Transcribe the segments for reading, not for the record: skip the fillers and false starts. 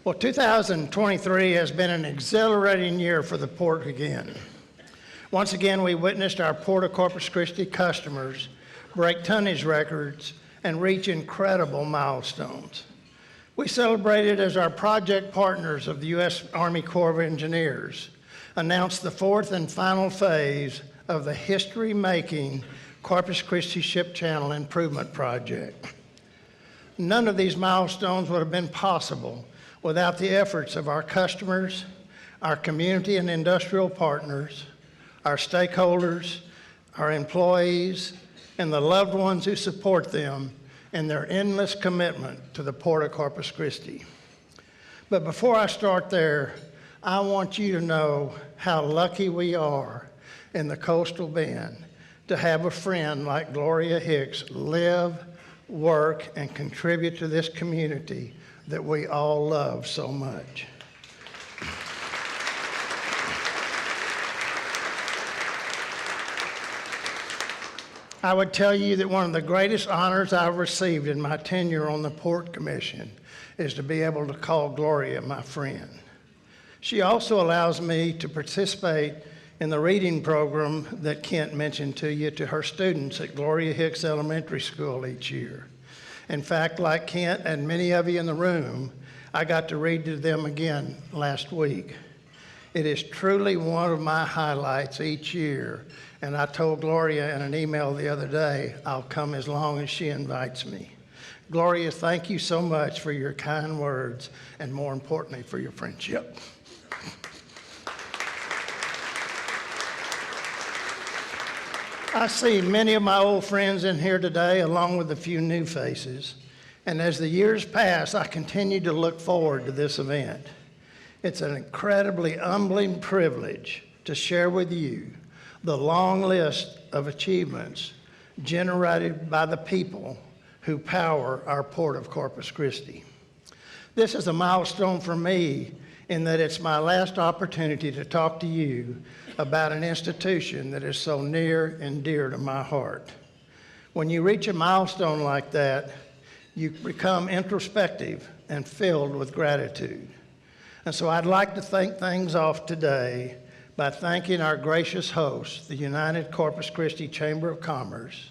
Well, 2023 has been an exhilarating year for the port again. Once again, we witnessed our Port of Corpus Christi customers break tonnage records and reach incredible milestones. We celebrated as our project partners of the U.S. Army Corps of Engineers announced the fourth and final phase of the history-making Corpus Christi Ship Channel Improvement Project. None of these milestones would have been possible without the efforts of our customers, our community and industrial partners, our stakeholders, our employees, and the loved ones who support them in their endless commitment to the Port of Corpus Christi. But before I start there, I want you to know how lucky we are in the Coastal Bend to have a friend like Gloria Hicks live, work, and contribute to this community that we all love so much. I would tell you that one of the greatest honors I've received in my tenure on the Port Commission is to be able to call Gloria my friend. She also allows me to participate in the reading program that Kent mentioned to you to her students at Gloria Hicks Elementary School each year. In fact, like Kent and many of you in the room, I got to read to them again last week. It is truly one of my highlights each year, and I told Gloria in an email the other day, I'll come as long as she invites me. Gloria, thank you so much for your kind words, and more importantly, for your friendship. I see many of my old friends in here today, along with a few new faces. And as the years pass, I continue to look forward to this event. It's an incredibly humbling privilege to share with you the long list of achievements generated by the people who power our Port of Corpus Christi. This is a milestone for me in that it's my last opportunity to talk to you about an institution that is so near and dear to my heart. When you reach a milestone like that, you become introspective and filled with gratitude. And so I'd like to thank things off today by thanking our gracious host, the United Corpus Christi Chamber of Commerce,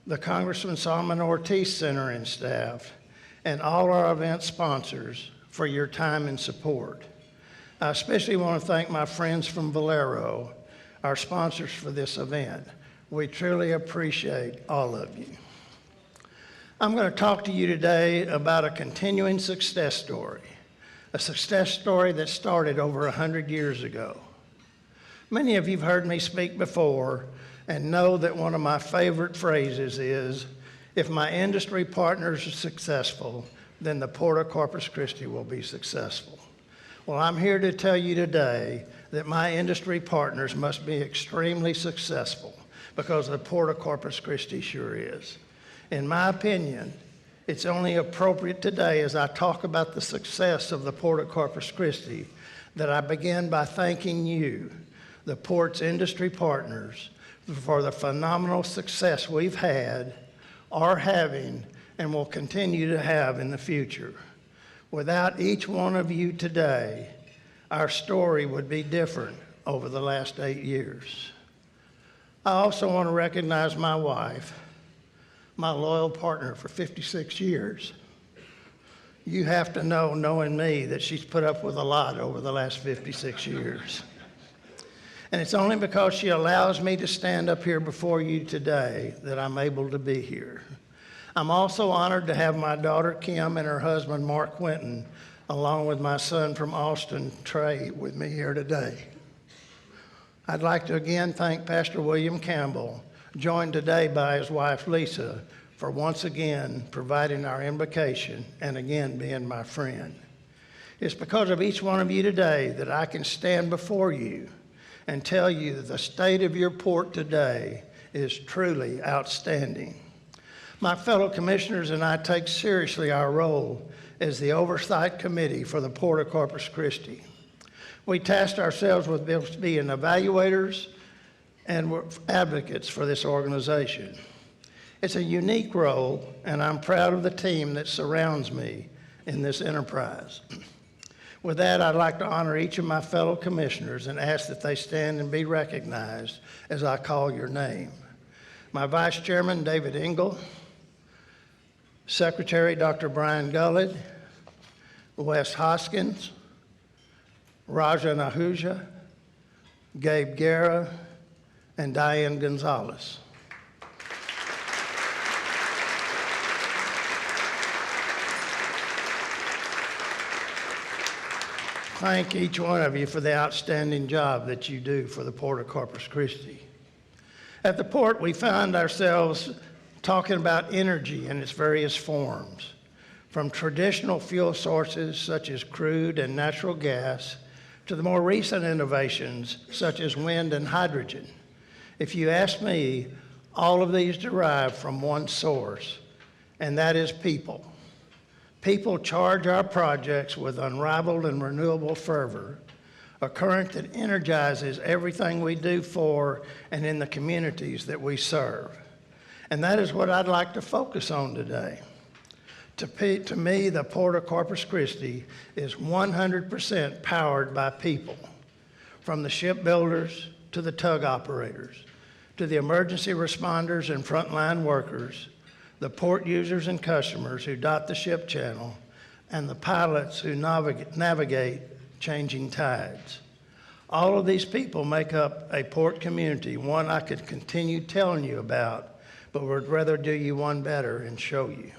the Congressman Solomon Ortiz Center and staff, and all our event sponsors for your time and support. I especially want to thank my friends from Valero, our sponsors for this event. We truly appreciate all of you. I'm going to talk to you today about a continuing success story, a success story that started over 100 years ago. Many of you have heard me speak before and know that one of my favorite phrases is, if my industry partners are successful, then the Port of Corpus Christi will be successful. Well, I'm here to tell you today that my industry partners must be extremely successful because the Port of Corpus Christi sure is. In my opinion, it's only appropriate today as I talk about the success of the Port of Corpus Christi that I begin by thanking you, the Port's industry partners, for the phenomenal success we've had, are having, and will continue to have in the future. Without each one of you today, our story would be different over the last 8 years. I also want to recognize my wife, my loyal partner for 56 years. You have to know, knowing me, that she's put up with a lot over the last 56 years. And it's only because she allows me to stand up here before you today that I'm able to be here. I'm also honored to have my daughter Kim and her husband Mark Quinton, along with my son from Austin, Trey, with me here today. I'd like to again thank Pastor William Campbell, joined today by his wife Lisa, for once again providing our invocation and again being my friend. It's because of each one of you today that I can stand before you and tell you that the state of your port today is truly outstanding. My fellow commissioners and I take seriously our role as the Oversight Committee for the Port of Corpus Christi. We tasked ourselves with being evaluators and advocates for this organization. It's a unique role, and I'm proud of the team that surrounds me in this enterprise. With that, I'd like to honor each of my fellow commissioners and ask that they stand and be recognized as I call your name. My Vice Chairman, David Engel, Secretary, Dr. Brian Gullid, Wes Hoskins, Raja Nahuja, Gabe Guerra, and Diane Gonzalez. Thank each one of you for the outstanding job that you do for the Port of Corpus Christi. At the port, we find ourselves talking about energy in its various forms, from traditional fuel sources such as crude and natural gas to the more recent innovations such as wind and hydrogen. If you ask me, all of these derive from one source, and that is people. People charge our projects with unrivaled and renewable fervor, a current that energizes everything we do for and in the communities that we serve. And that is what I'd like to focus on today. To me, the Port of Corpus Christi is 100% powered by people, from the shipbuilders to the tug operators, to the emergency responders and frontline workers, the port users and customers who dot the ship channel, and the pilots who navigate changing tides. All of these people make up a port community, one I could continue telling you about, but would rather do you one better and show you.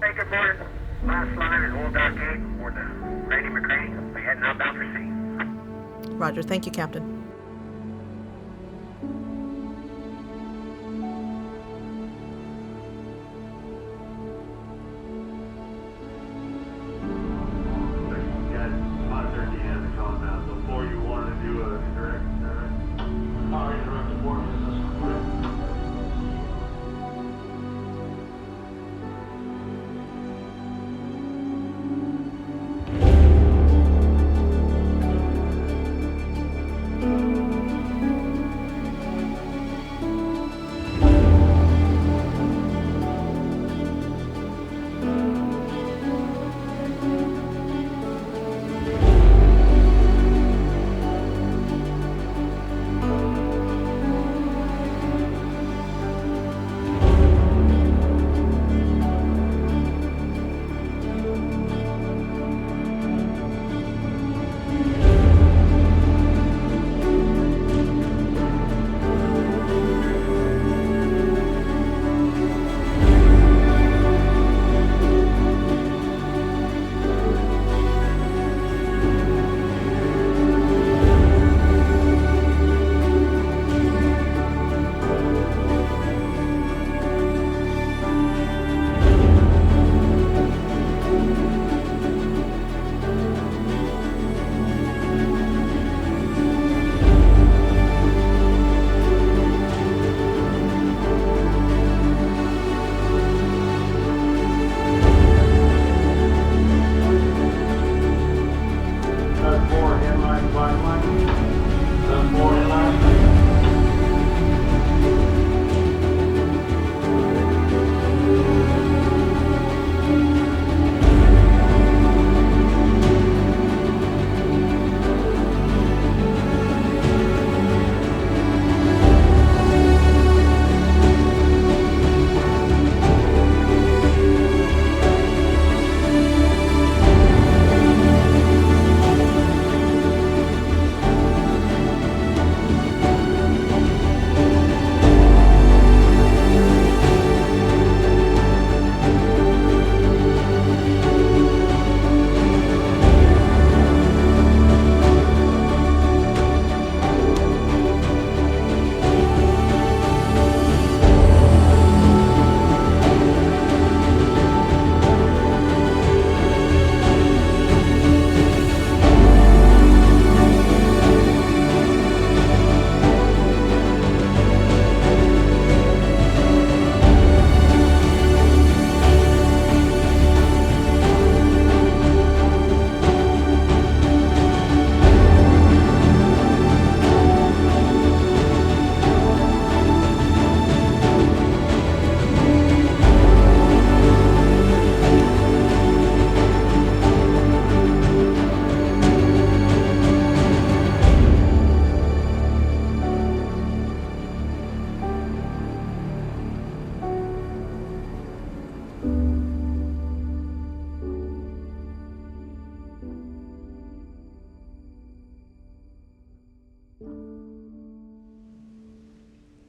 Hey, good morning. Last line is Old Dock Gate for the Grady McCraney. We're heading outbound for sea. Roger. Thank you, Captain. Got 5:30 a.m. to call now. So before you want to do a direct, power interrupted board business.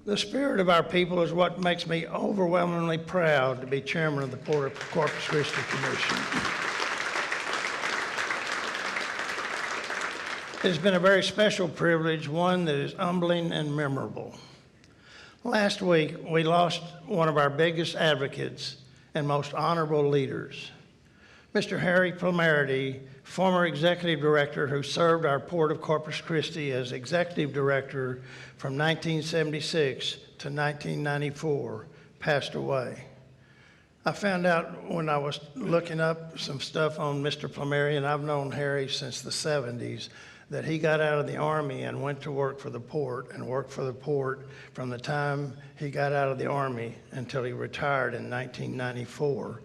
The spirit of our people is what makes me overwhelmingly proud to be chairman of the Port of Corpus Christi Commission. It has been a very special privilege, one that is humbling and memorable. Last week, we lost one of our biggest advocates and most honorable leaders. Mr. Harry Plomarity, former executive director who served our Port of Corpus Christi as executive director from 1976 to 1994, passed away. I found out when I was looking up some stuff on Mr. Plomarity, and I've known Harry since the 70s, that he got out of the Army and went to work for the port and worked for the port from the time he got out of the Army until he retired in 1994.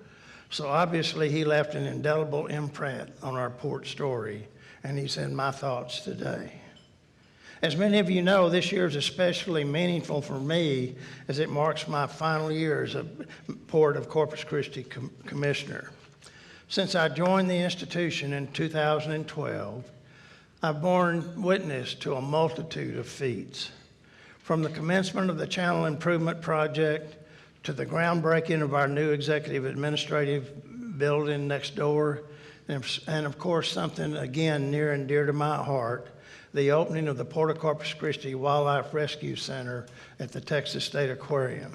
So obviously he left an indelible imprint on our port story, and he's in my thoughts today. As many of you know, this year is especially meaningful for me as it marks my final year as a Port of Corpus Christi Commissioner. Since I joined the institution in 2012, I've borne witness to a multitude of feats, from the commencement of the Channel Improvement Project to the groundbreaking of our new executive administrative building next door, and of course something again near and dear to my heart, the opening of the Port of Corpus Christi Wildlife Rescue Center at the Texas State Aquarium.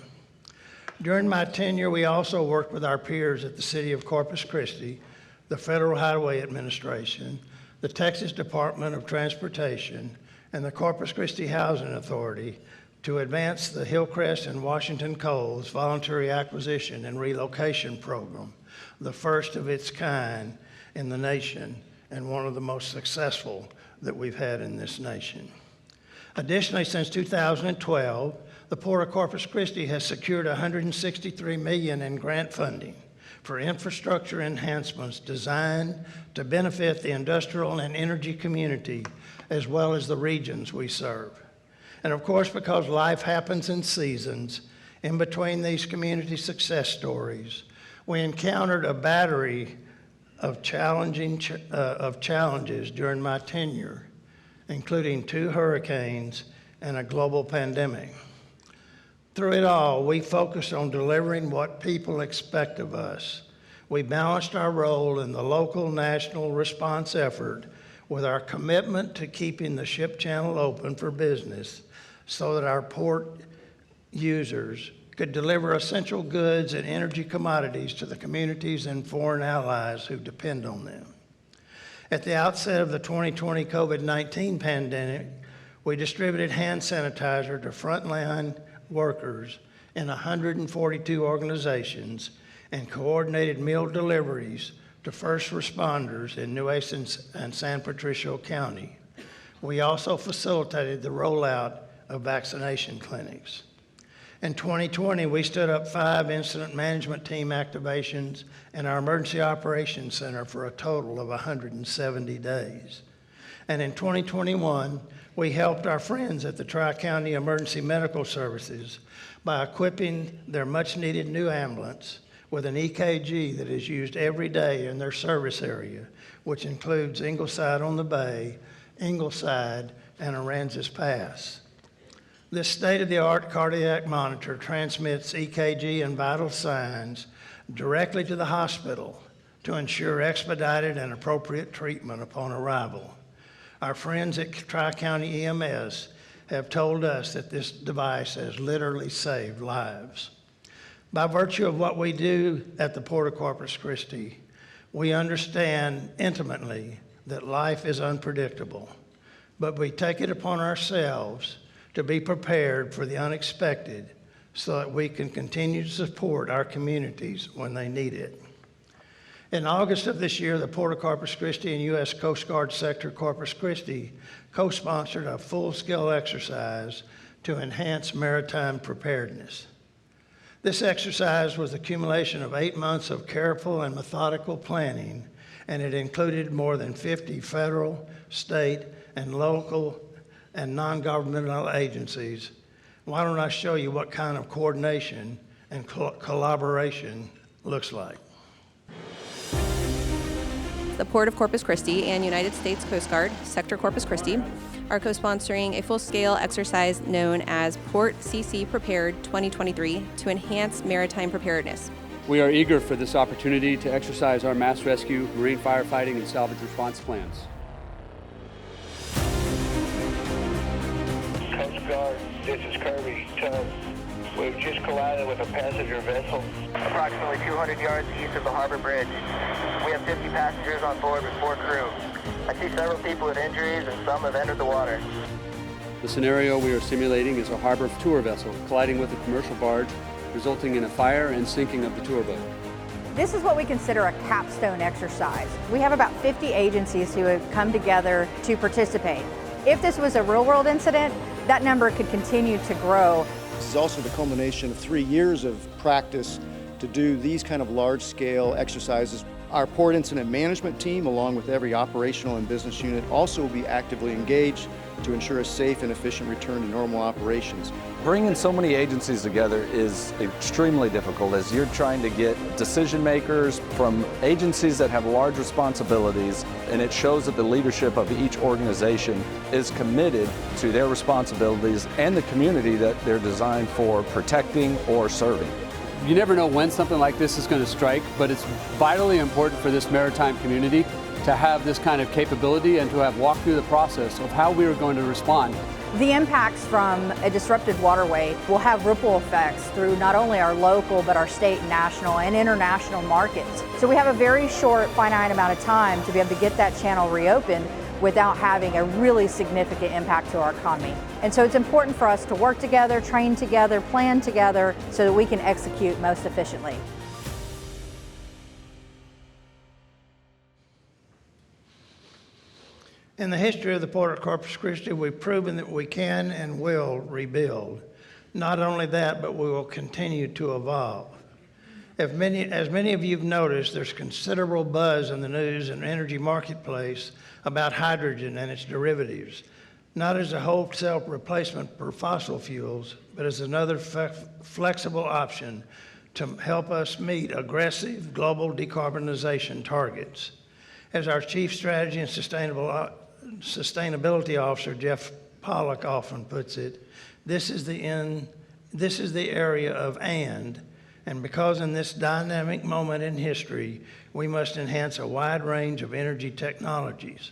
During my tenure, we also worked with our peers at the City of Corpus Christi, the Federal Highway Administration, the Texas Department of Transportation, and the Corpus Christi Housing Authority to advance the Hillcrest and Washington Coals Voluntary Acquisition and Relocation Program, the first of its kind in the nation and one of the most successful that we've had in this nation. Additionally, since 2012, the Port of Corpus Christi has secured $163 million in grant funding for infrastructure enhancements designed to benefit the industrial and energy community as well as the regions we serve. And of course, because life happens in seasons, in between these community success stories, we encountered a battery of challenges during my tenure, including 2 hurricanes and a global pandemic. Through it all, we focused on delivering what people expect of us. We balanced our role in the local national response effort with our commitment to keeping the ship channel open for business so that our port users could deliver essential goods and energy commodities to the communities and foreign allies who depend on them. At the outset of the 2020 COVID-19 pandemic, we distributed hand sanitizer to frontline workers in 142 organizations and coordinated meal deliveries to first responders in Nueces and San Patricio County. We also facilitated the rollout of vaccination clinics. In 2020, we stood up 5 incident management team activations in our Emergency Operations Center for a total of 170 days. And in 2021, we helped our friends at the Tri-County Emergency Medical Services by equipping their much-needed new ambulance with an EKG that is used every day in their service area, which includes Ingleside on the Bay, Ingleside, and Aransas Pass. This state-of-the-art cardiac monitor transmits EKG and vital signs directly to the hospital to ensure expedited and appropriate treatment upon arrival. Our friends at Tri-County EMS have told us that this device has literally saved lives. By virtue of what we do at the Port of Corpus Christi, we understand intimately that life is unpredictable, but we take it upon ourselves to be prepared for the unexpected so that we can continue to support our communities when they need it. In August of this year, the Port of Corpus Christi and U.S. Coast Guard Sector Corpus Christi co-sponsored a full-scale exercise to enhance maritime preparedness. This exercise was the accumulation of 8 months of careful and methodical planning, and it included more than 50 federal, state, and local and non-governmental agencies. Why don't I show you what kind of coordination and collaboration looks like. The Port of Corpus Christi and United States Coast Guard, Sector Corpus Christi, are co-sponsoring a full-scale exercise known as Port CC Prepared 2023 to enhance maritime preparedness. We are eager for this opportunity to exercise our mass rescue, marine firefighting, and salvage response plans. Coast Guard, this is Kirby. We've just collided with a passenger vessel. Approximately 200 yards east of the harbor bridge. We have 50 passengers on board with 4 crew. I see several people with injuries and some have entered the water. The scenario we are simulating is a harbor tour vessel colliding with a commercial barge, resulting in a fire and sinking of the tour boat. This is what we consider a capstone exercise. We have about 50 agencies who have come together to participate. If this was a real-world incident, that number could continue to grow. This is also the culmination of 3 years of practice to do these kind of large-scale exercises. Our port incident management team, along with every operational and business unit, also will be actively engaged to ensure a safe and efficient return to normal operations. Bringing so many agencies together is extremely difficult as you're trying to get decision makers from agencies that have large responsibilities, and it shows that the leadership of each organization is committed to their responsibilities and the community that they're designed for protecting or serving. You never know when something like this is going to strike, but it's vitally important for this maritime community to have this kind of capability and to have walked through the process of how we are going to respond. The impacts from a disrupted waterway will have ripple effects through not only our local, but our state, national, and international markets. So we have a very short, finite amount of time to be able to get that channel reopened without having a really significant impact to our economy. And so it's important for us to work together, train together, plan together, so that we can execute most efficiently. In the history of the Port of Corpus Christi, we've proven that we can and will rebuild. Not only that, but we will continue to evolve. As many of you have noticed, there's considerable buzz in the news and energy marketplace about hydrogen and its derivatives, not as a wholesale replacement for fossil fuels, but as another flexible option to help us meet aggressive global decarbonization targets. As our Chief Strategy and Sustainability Officer, Jeff Pollock, often puts it, this is the area of and because in this dynamic moment in history, we must enhance a wide range of energy technologies.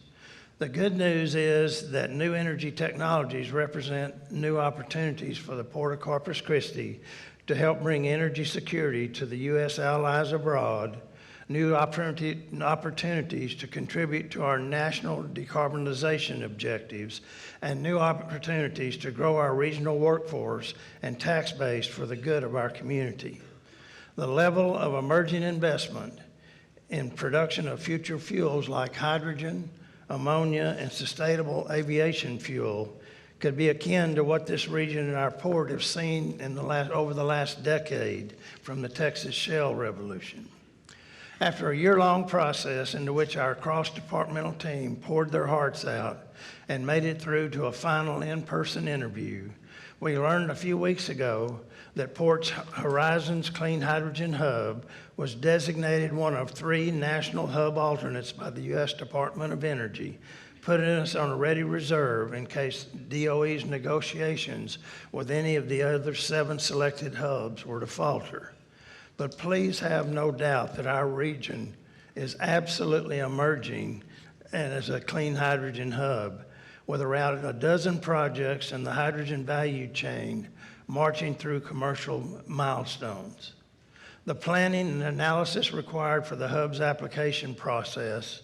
The good news is that new energy technologies represent new opportunities for the Port of Corpus Christi to help bring energy security to the U.S. allies abroad, new opportunities to contribute to our national decarbonization objectives, and new opportunities to grow our regional workforce and tax base for the good of our community. The level of emerging investment in production of future fuels like hydrogen, ammonia, and sustainable aviation fuel could be akin to what this region and our port have seen over the last decade from the Texas shale revolution. After a year-long process into which our cross-departmental team poured their hearts out and made it through to a final in-person interview, we learned a few weeks ago that Port's Horizons Clean Hydrogen Hub was designated one of 3 national hub alternates by the U.S. Department of Energy, putting us on a ready reserve in case DOE's negotiations with any of the other 7 selected hubs were to falter. But please have no doubt that our region is absolutely emerging and as a clean hydrogen hub, with around a dozen projects in the hydrogen value chain marching through commercial milestones. The planning and analysis required for the hub's application process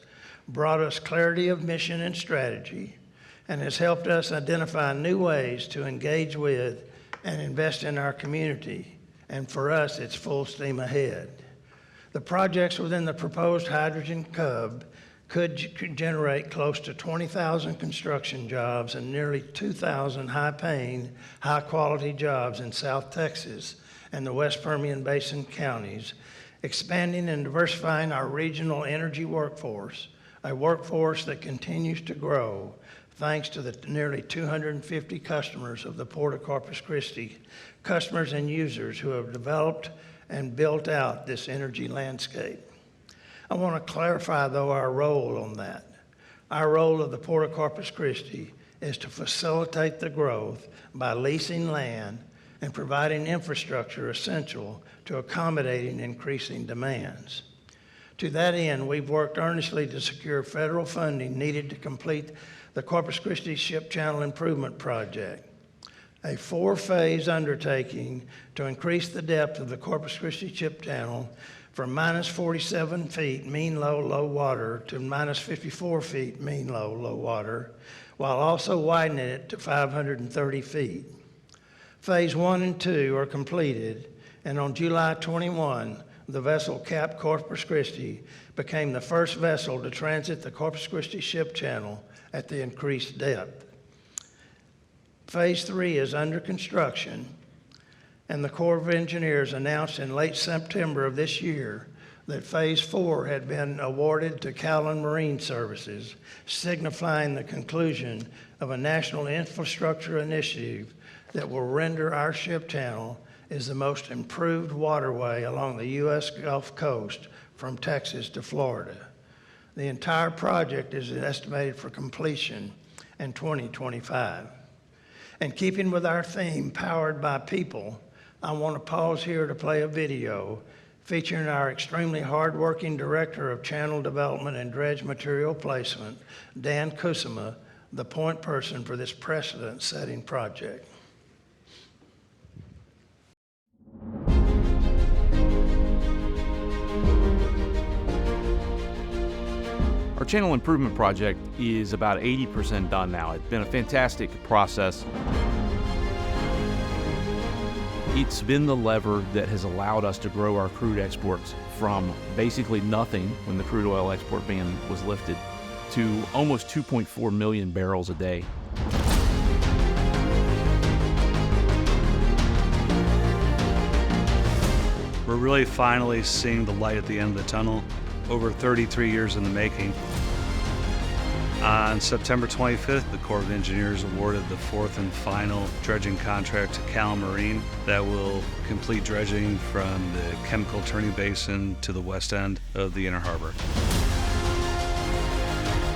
brought us clarity of mission and strategy and has helped us identify new ways to engage with and invest in our community. And for us, it's full steam ahead. The projects within the proposed hydrogen hub could generate close to 20,000 construction jobs and nearly 2,000 high-paying, high-quality jobs in South Texas and the West Permian Basin counties, expanding and diversifying our regional energy workforce, a workforce that continues to grow thanks to the nearly 250 customers of the Port of Corpus Christi, customers and users who have developed and built out this energy landscape. I want to clarify, though, our role on that. Our role of the Port of Corpus Christi is to facilitate the growth by leasing land and providing infrastructure essential to accommodating increasing demands. To that end, we've worked earnestly to secure federal funding needed to complete the Corpus Christi Ship Channel Improvement Project, a 4-phase undertaking to increase the depth of the Corpus Christi Ship Channel from minus 47 feet mean low water to minus 54 feet mean low water, while also widening it to 530 feet. Phase 1 and 2 are completed, and on July 21, the vessel Cap Corpus Christi became the first vessel to transit the Corpus Christi Ship Channel at the increased depth. Phase 3 is under construction, and the Corps of Engineers announced in late September of this year that Phase 4 had been awarded to Callan Marine Services, signifying the conclusion of a national infrastructure initiative that will render our ship channel as the most improved waterway along the U.S. Gulf Coast from Texas to Florida. The entire project is estimated for completion in 2025. And keeping with our theme, Powered by People, I want to pause here to play a video featuring our extremely hardworking Director of Channel Development and Dredge Material Placement, Dan Kusuma, the point person for this precedent-setting project. Our channel improvement project is about 80% done now. It's been a fantastic process. It's been the lever that has allowed us to grow our crude exports from basically nothing when the crude oil export ban was lifted to almost 2.4 million barrels a day. We're really finally seeing the light at the end of the tunnel. Over 33 years in the making. On September 25th, the Corps of Engineers awarded the 4th and final dredging contract to Callan Marine that will complete dredging from the chemical turning basin to the west end of the inner harbor.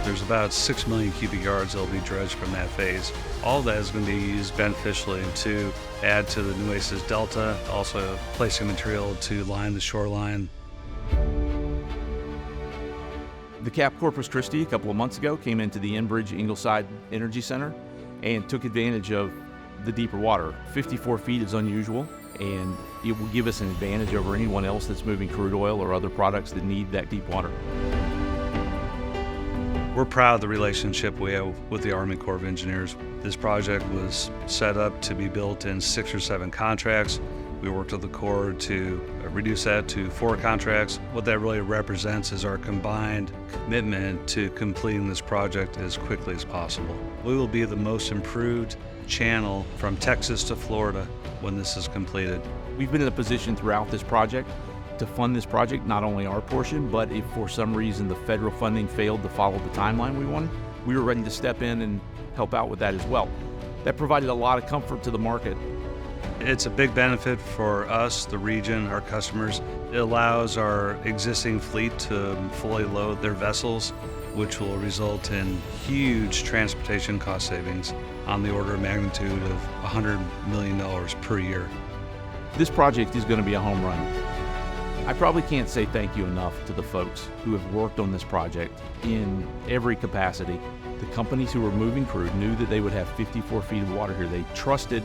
There's about 6 million cubic yards that will be dredged from that phase. All of that is going to be used beneficially to add to the Nueces Delta, also placing material to line the shoreline. The Cap Corpus Christi a couple of months ago came into the Enbridge Ingleside Energy Center and took advantage of the deeper water. 54 feet is unusual, and it will give us an advantage over anyone else that's moving crude oil or other products that need that deep water. We're proud of the relationship we have with the Army Corps of Engineers. This project was set up to be built in 6 or 7 contracts. We worked with the Corps to reduce that to 4 contracts. What that really represents is our combined commitment to completing this project as quickly as possible. We will be the most improved channel from Texas to Florida when this is completed. We've been in a position throughout this project to fund this project, not only our portion, but if for some reason the federal funding failed to follow the timeline we wanted, we were ready to step in and help out with that as well. That provided a lot of comfort to the market. It's a big benefit for us, the region, our customers. It allows our existing fleet to fully load their vessels, which will result in huge transportation cost savings on the order of magnitude of $100 million per year. This project is going to be a home run. I probably can't say thank you enough to the folks who have worked on this project in every capacity. The companies who were moving crude knew that they would have 54 feet of water here. They trusted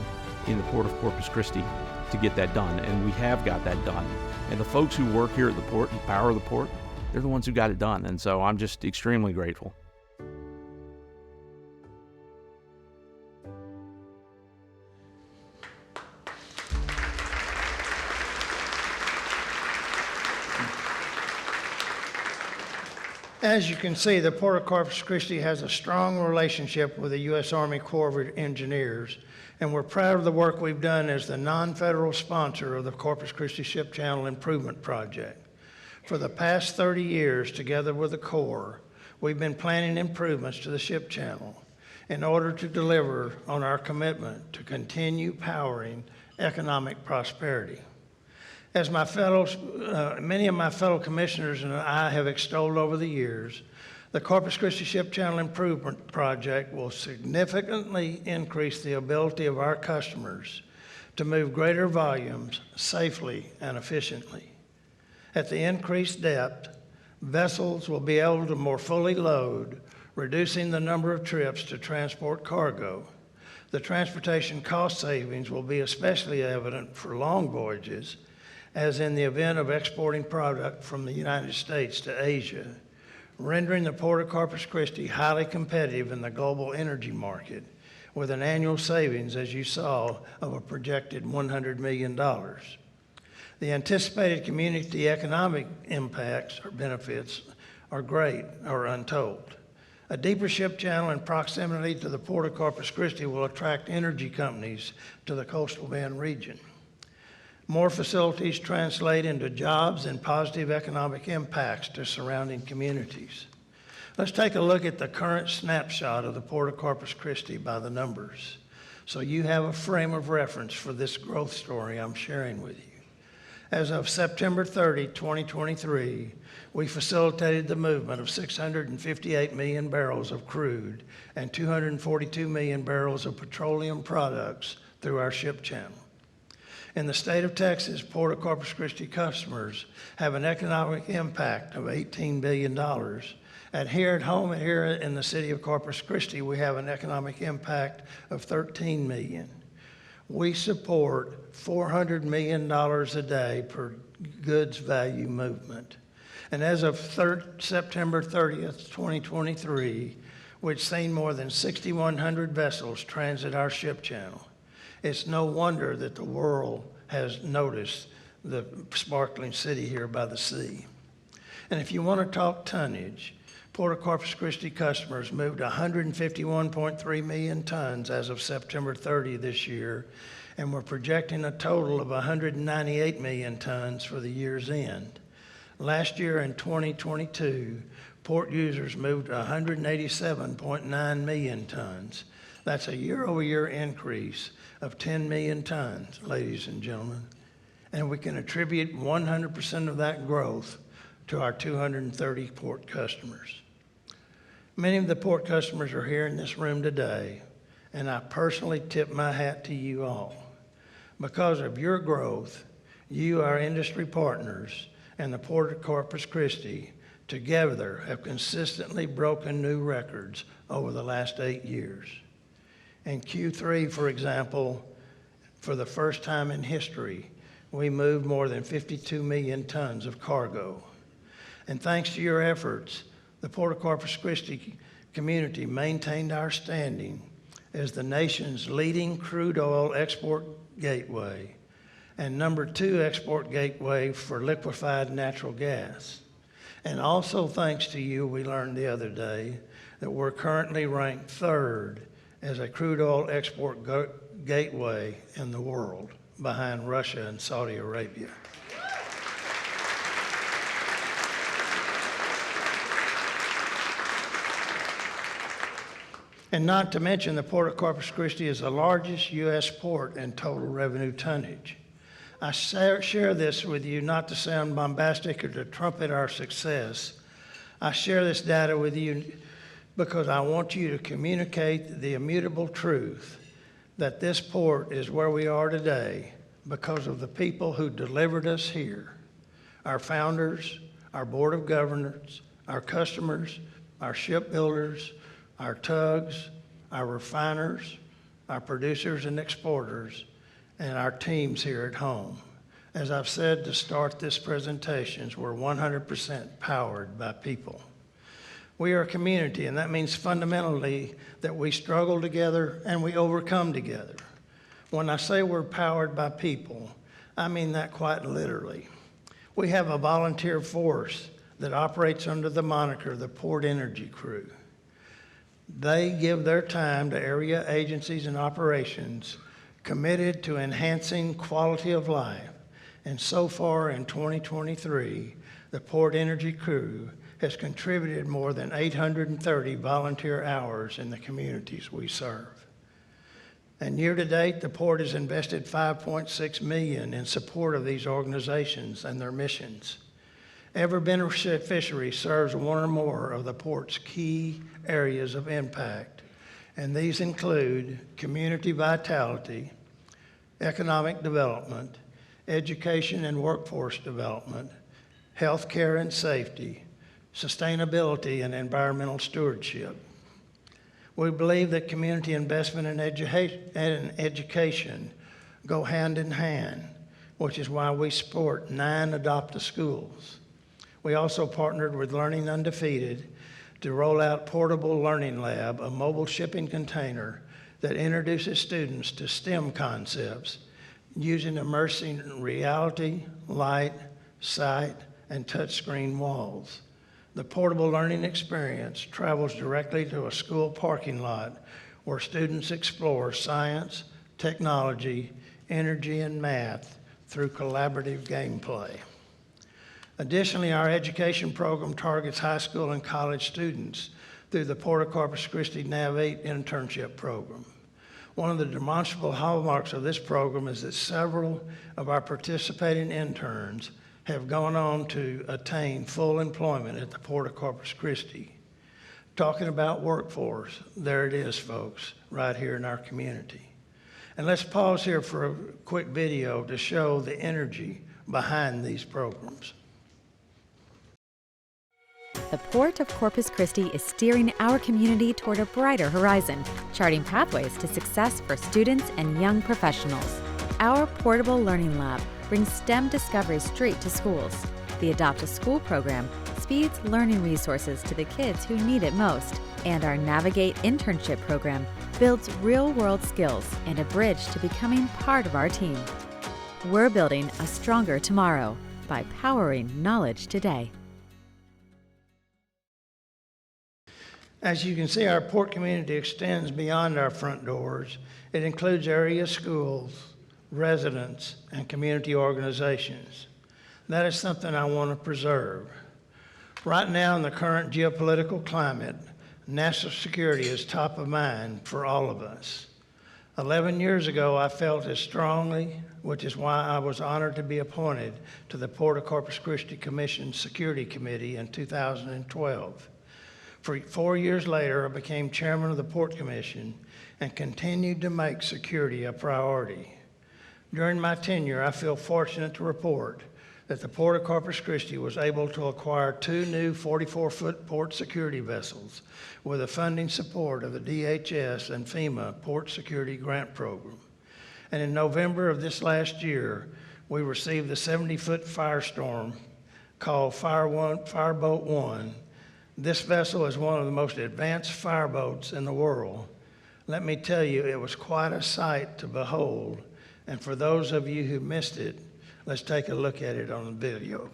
in the Port of Corpus Christi to get that done, and we have got that done. And the folks who work here at the port and power the port, they're the ones who got it done, and so I'm just extremely grateful. As you can see, the Port of Corpus Christi has a strong relationship with the U.S. Army Corps of Engineers, and we're proud of the work we've done as the non-federal sponsor of the Corpus Christi Ship Channel Improvement Project. For the past 30 years, together with the Corps, we've been planning improvements to the ship channel in order to deliver on our commitment to continue powering economic prosperity. As many of my fellow commissioners and I have extolled over the years, The Corpus Christi Ship Channel Improvement Project will significantly increase the ability of our customers to move greater volumes safely and efficiently. At the increased depth, vessels will be able to more fully load, reducing the number of trips to transport cargo. The transportation cost savings will be especially evident for long voyages, as in the event of exporting product from the United States to Asia, rendering the Port of Corpus Christi highly competitive in the global energy market with an annual savings, as you saw, of a projected $100 million. The anticipated community economic impacts or benefits are great or untold. A deeper ship channel in proximity to the Port of Corpus Christi will attract energy companies to the coastal Bend region. More facilities translate into jobs and positive economic impacts to surrounding communities. Let's take a look at the current snapshot of the Port of Corpus Christi by the numbers, so you have a frame of reference for this growth story I'm sharing with you. As of September 30, 2023, we facilitated the movement of 658 million barrels of crude and 242 million barrels of petroleum products through our ship channel. In the state of Texas, Port of Corpus Christi customers have an economic impact of $18 billion. And here at home, here in the city of Corpus Christi, we have an economic impact of $13 million. We support $400 million a day per goods value movement. And as of September 30th, 2023, we've seen more than 6,100 vessels transit our ship channel. It's no wonder that the world has noticed the sparkling city here by the sea. And if you want to talk tonnage, Port of Corpus Christi customers moved 151.3 million tons as of September 30 this year, and we're projecting a total of 198 million tons for the year's end. Last year in 2022, port users moved 187.9 million tons. That's a year-over-year increase of 10 million tons, ladies and gentlemen. And we can attribute 100% of that growth to our 230 port customers. Many of the port customers are here in this room today, and I personally tip my hat to you all. Because of your growth, you, our industry partners, and the Port of Corpus Christi together have consistently broken new records over the last 8 years. In Q3, for example, for the first time in history, we moved more than 52 million tons of cargo. And thanks to your efforts, the Port of Corpus Christi community maintained our standing as the nation's leading crude oil export gateway and #2 export gateway for liquefied natural gas. And also thanks to you, we learned the other day that we're currently ranked 3rd as a crude oil export gateway in the world, behind Russia and Saudi Arabia. And not to mention, the Port of Corpus Christi is the largest U.S. port in total revenue tonnage. I share this with you not to sound bombastic or to trumpet our success. I share this data with you because I want you to communicate the immutable truth that this port is where we are today because of the people who delivered us here. Our founders, our board of governors, our customers, our shipbuilders, our tugs, our refiners, our producers and exporters, and our teams here at home. As I've said to start this presentation, we're 100% powered by people. We are a community, and that means fundamentally that we struggle together and we overcome together. When I say we're powered by people, I mean that quite literally. We have a volunteer force that operates under the moniker the Port Energy Crew. They give their time to area agencies and operations committed to enhancing quality of life. And so far in 2023, the Port Energy Crew has contributed more than 830 volunteer hours in the communities we serve. And year to date, the Port has invested $5.6 million in support of these organizations and their missions. Every beneficiary serves one or more of the port's key areas of impact, and these include community vitality, economic development, education and workforce development, healthcare and safety, sustainability and environmental stewardship. We believe that community investment and education go hand in hand, which is why we support 9 Adopt-A Schools. We also partnered with Learning Undefeated to roll out Portable Learning Lab, a mobile shipping container that introduces students to STEM concepts using immersing reality, light, sight, and touchscreen walls. The portable learning experience travels directly to a school parking lot where students explore science, technology, energy, and math through collaborative gameplay. Additionally, our education program targets high school and college students through the Port of Corpus Christi NAV-8 internship program. One of the demonstrable hallmarks of this program is that several of our participating interns have gone on to attain full employment at the Port of Corpus Christi. Talking about workforce, there it is, folks, right here in our community. And let's pause here for a quick video to show the energy behind these programs. The Port of Corpus Christi is steering our community toward a brighter horizon, charting pathways to success for students and young professionals. Our Portable Learning Lab brings STEM discovery straight to schools. The Adopt a School program speeds learning resources to the kids who need it most. And our Navigate internship program builds real-world skills and a bridge to becoming part of our team. We're building a stronger tomorrow by powering knowledge today. As you can see, our port community extends beyond our front doors. It includes area schools, residents, and community organizations. That is something I want to preserve. Right now, in the current geopolitical climate, national security is top of mind for all of us. 11 years ago, I felt as strongly, which is why I was honored to be appointed to the Port of Corpus Christi Commission Security Committee in 2012. 4 years later, I became chairman of the Port Commission and continued to make security a priority. During my tenure, I feel fortunate to report that the Port of Corpus Christi was able to acquire 2 new 44-foot port security vessels with the funding support of the DHS and FEMA Port Security Grant Program. And in November of this last year, we received the 70-foot Firestorm called Fireboat 1. This vessel is one of the most advanced fireboats in the world. Let me tell you, it was quite a sight to behold. And for those of you who missed it, let's take a look at it on the video.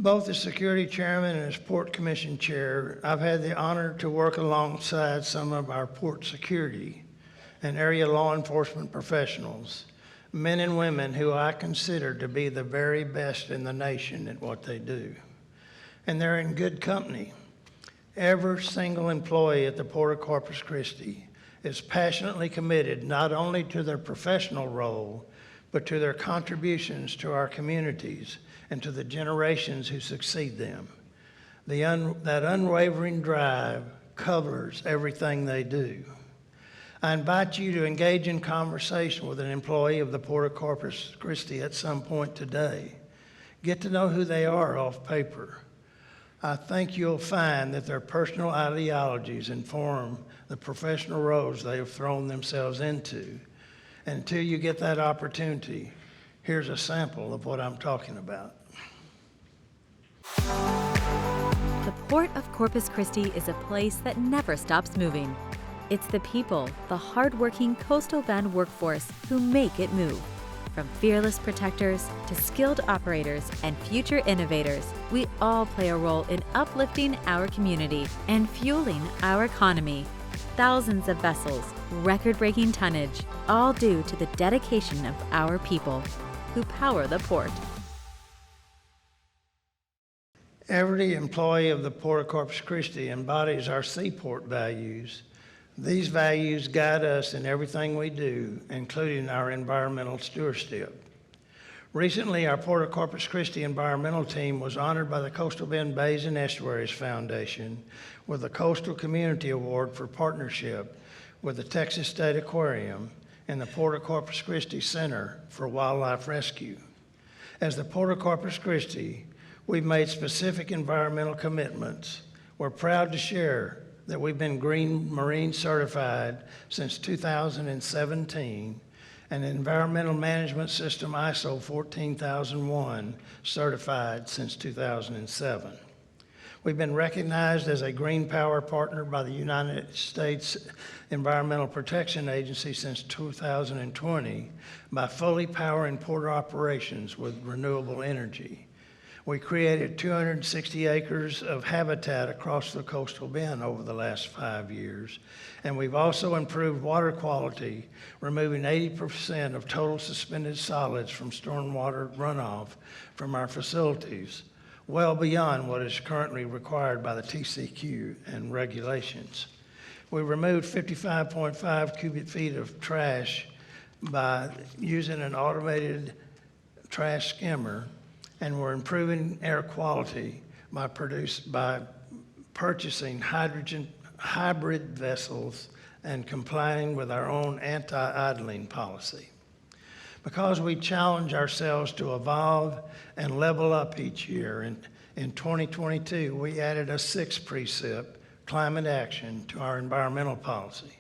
Both as security chairman and as port commission chair, I've had the honor to work alongside some of our port security and area law enforcement professionals, men and women who I consider to be the very best in the nation at what they do. And they're in good company. Every single employee at the Port of Corpus Christi is passionately committed not only to their professional role, but to their contributions to our communities and to the generations who succeed them. That unwavering drive covers everything they do. I invite you to engage in conversation with an employee of the Port of Corpus Christi at some point today. Get to know who they are off paper. I think you'll find that their personal ideologies inform the professional roles they have thrown themselves into. Until you get that opportunity, here's a sample of what I'm talking about. The Port of Corpus Christi is a place that never stops moving. It's the people, the hardworking coastal bend workforce who make it move. From fearless protectors to skilled operators and future innovators, we all play a role in uplifting our community and fueling our economy. Thousands of vessels, record-breaking tonnage, all due to the dedication of our people who power the port. Every employee of the Port of Corpus Christi embodies our seaport values. These values guide us in everything we do, including our environmental stewardship. Recently, our Port of Corpus Christi environmental team was honored by the Coastal Bend Bays and Estuaries Foundation with the Coastal Community Award for partnership with the Texas State Aquarium and the Port of Corpus Christi Center for Wildlife Rescue. As the Port of Corpus Christi, we've made specific environmental commitments. We're proud to share that we've been Green Marine certified since 2017 and Environmental Management System ISO 14001 certified since 2007. We've been recognized as a Green Power Partner by the United States Environmental Protection Agency since 2020 by fully powering port operations with renewable energy. We created 260 acres of habitat across the coastal bend over the last 5 years, and we've also improved water quality, removing 80% of total suspended solids from stormwater runoff from our facilities, well beyond what is currently required by the TCQ and regulations. We removed 55.5 cubic feet of trash by using an automated trash skimmer, and we're improving air quality by purchasing hybrid vessels and complying with our own anti-idling policy. Because we challenge ourselves to evolve and level up each year, in 2022, we added a sixth precept, climate action, to our environmental policy.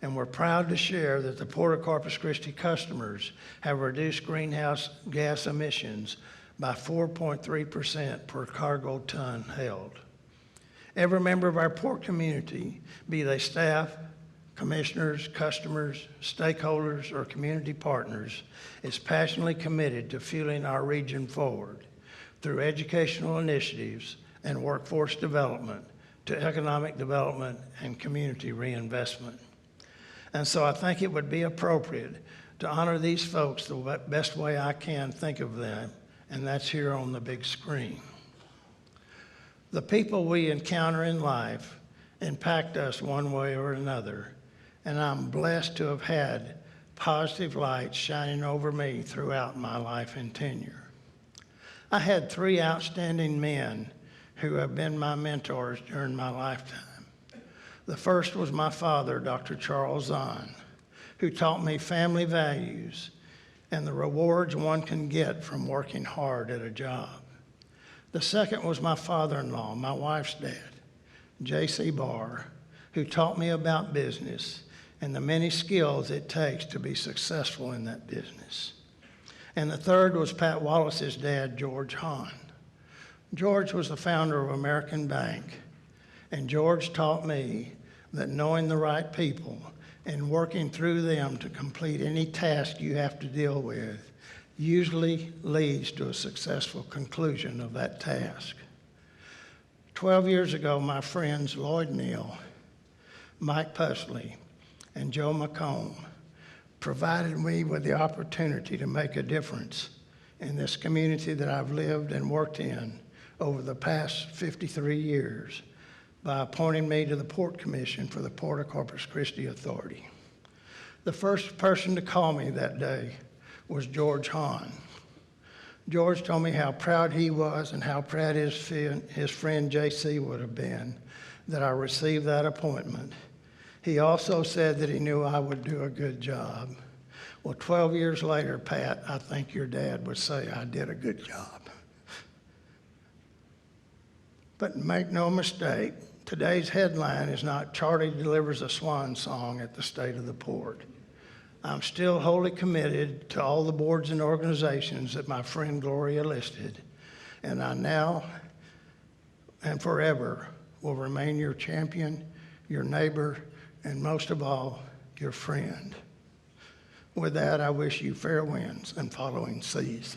And we're proud to share that the Port of Corpus Christi customers have reduced greenhouse gas emissions by 4.3% per cargo ton held. Every member of our port community, be they staff, commissioners, customers, stakeholders, or community partners, is passionately committed to fueling our region forward through educational initiatives and workforce development to economic development and community reinvestment. And so I think it would be appropriate to honor these folks the best way I can think of them, and that's here on the big screen. The people we encounter in life impact us one way or another, and I'm blessed to have had positive light shining over me throughout my life and tenure. I had 3 outstanding men who have been my mentors during my lifetime. The first was my father, Dr. Charles Zahn, who taught me family values and the rewards one can get from working hard at a job. The second was my father-in-law, my wife's dad, J.C. Barr, who taught me about business and the many skills it takes to be successful in that business. And the third was Pat Wallace's dad, George Hahn. George was the founder of American Bank, and George taught me that knowing the right people and working through them to complete any task you have to deal with usually leads to a successful conclusion of that task. 12 years ago, my friends Lloyd Neal, Mike Pusley, and Joe McComb provided me with the opportunity to make a difference in this community that I've lived and worked in over the past 53 years by appointing me to the Port Commission for the Port of Corpus Christi Authority. The first person to call me that day was George Hahn. George told me how proud he was and how proud his friend JC would have been that I received that appointment. He also said that he knew I would do a good job. Well, 12 years later, Pat, I think your dad would say I did a good job. But make no mistake, today's headline is not Charlie delivers a swan song at the State of the Port. I'm still wholly committed to all the boards and organizations that my friend Gloria listed, and I now and forever will remain your champion, your neighbor, and most of all, your friend. With that, I wish you fair winds and following seas.